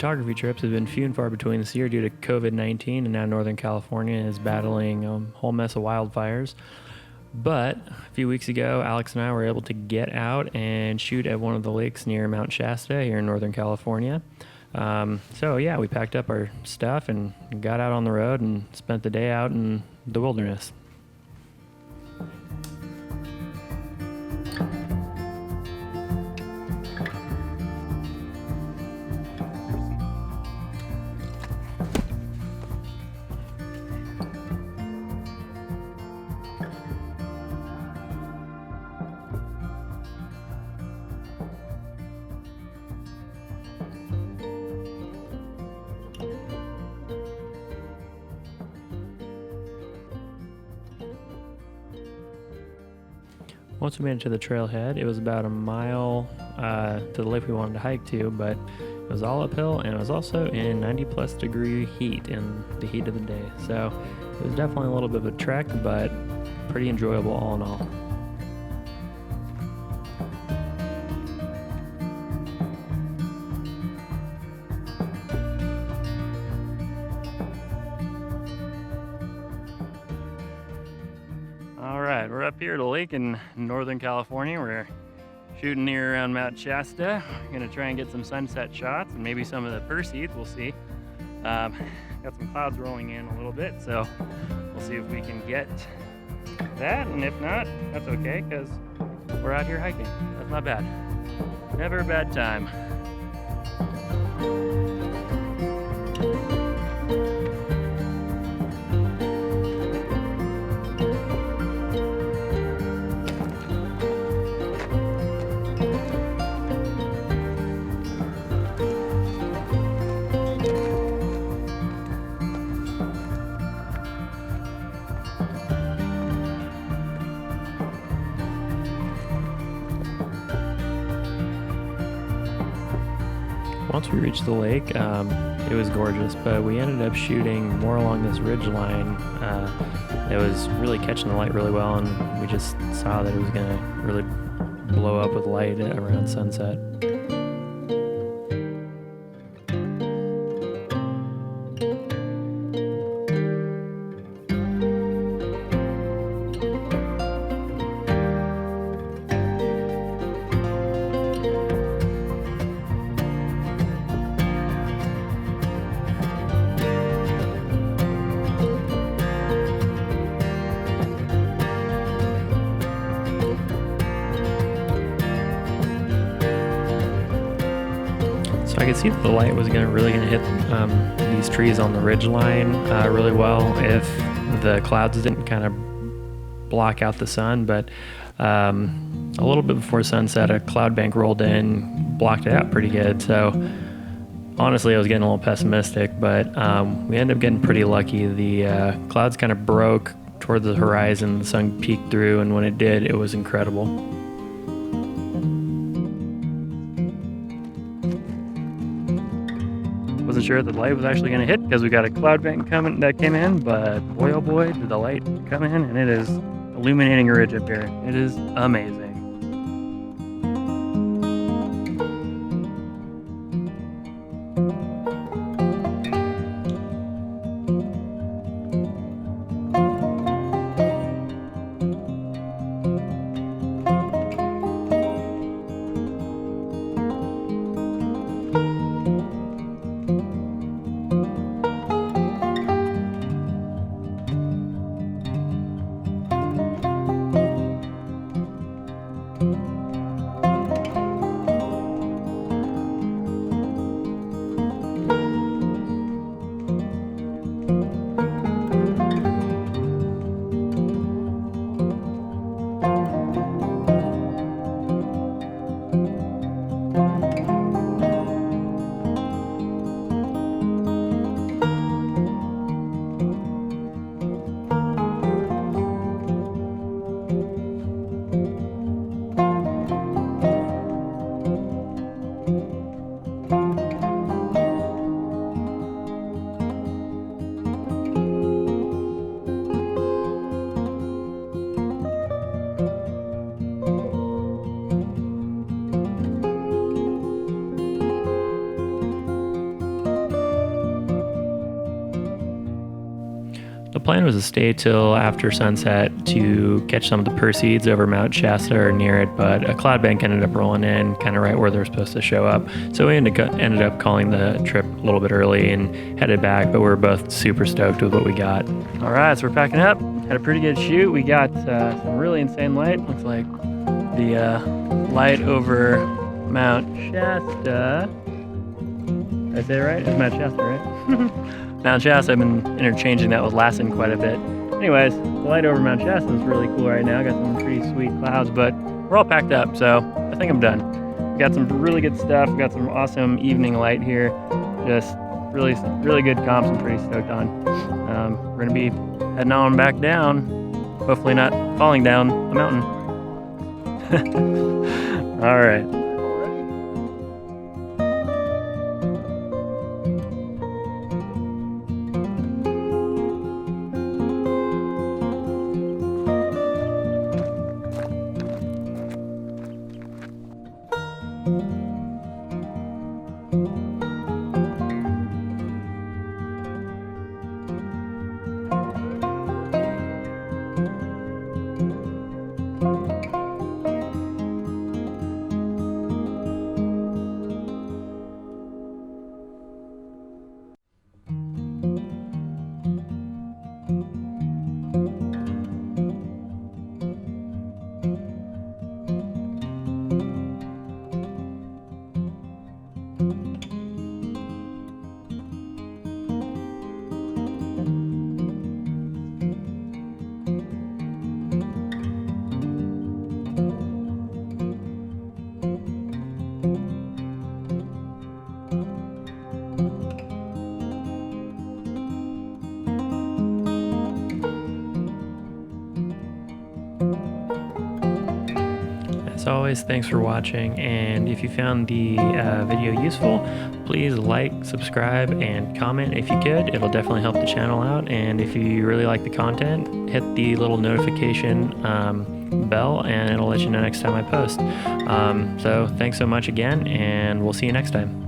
photography trips have been few and far between this year due to COVID-19, and now Northern California is battling a whole mess of wildfires. But a few weeks ago, Alex and I were able to get out and shoot at one of the lakes near Mount Shasta here in Northern California. We packed up our stuff and got out on the road and spent the day out in the wilderness. Once we made it to the trailhead, it was about a mile to the lake we wanted to hike to, but it was all uphill and it was also in 90 plus degree heat in the heat of the day. So it was definitely a little bit of a trek, but pretty enjoyable all in all. All right, we're up here at a lake in Northern California. We're shooting near around Mount Shasta. We're gonna try and get some sunset shots and maybe some of the Perseids, we'll see. Got some clouds rolling in a little bit, so we'll see if we can get that, and if not, that's okay, because we're out here hiking. That's not bad. Never a bad time. Once we reached the lake, it was gorgeous, but we ended up shooting more along this ridge line. It was really catching the light really well, and we just saw that it was going to really blow up with light around sunset. So I could see that the light was really going to hit these trees on the ridge line really well if the clouds didn't kind of block out the sun. But a little bit before sunset, a cloud bank rolled in, blocked it out pretty good. So honestly, I was getting a little pessimistic, but we ended up getting pretty lucky. The clouds kind of broke toward the horizon, the sun peeked through, and when it did, it was incredible. Wasn't sure if the light was actually going to hit because we got a cloud bank that came in, but boy oh boy did the light come in, and it is illuminating a ridge up here. It is amazing. plan was to stay till after sunset to catch some of the Perseids over Mount Shasta or near it, but a cloud bank ended up rolling in kind of right where they're supposed to show up. So we ended up calling the trip a little bit early and headed back, but we're both super stoked with what we got. All right, so we're packing up. Had a pretty good shoot. We got some really insane light. Looks like the light over Mount Shasta. Did I say it right? It's Mount Shasta, right? Mount Shasta, I've been interchanging that with Lassen quite a bit. Anyways, the light over Mount Shasta is really cool right now. Got some pretty sweet clouds, but we're all packed up, so I think I'm done. We got some really good stuff. We got some awesome evening light here. Just really, really good comps I'm pretty stoked on. We're gonna be heading on back down. Hopefully not falling down the mountain. All right. As always, thanks for watching, and if you found the video useful, please like, subscribe, and comment if you could. It'll definitely help the channel out, and if you really like the content, hit the little notification bell and it'll let you know next time I post. So thanks so much again, and we'll see you next time.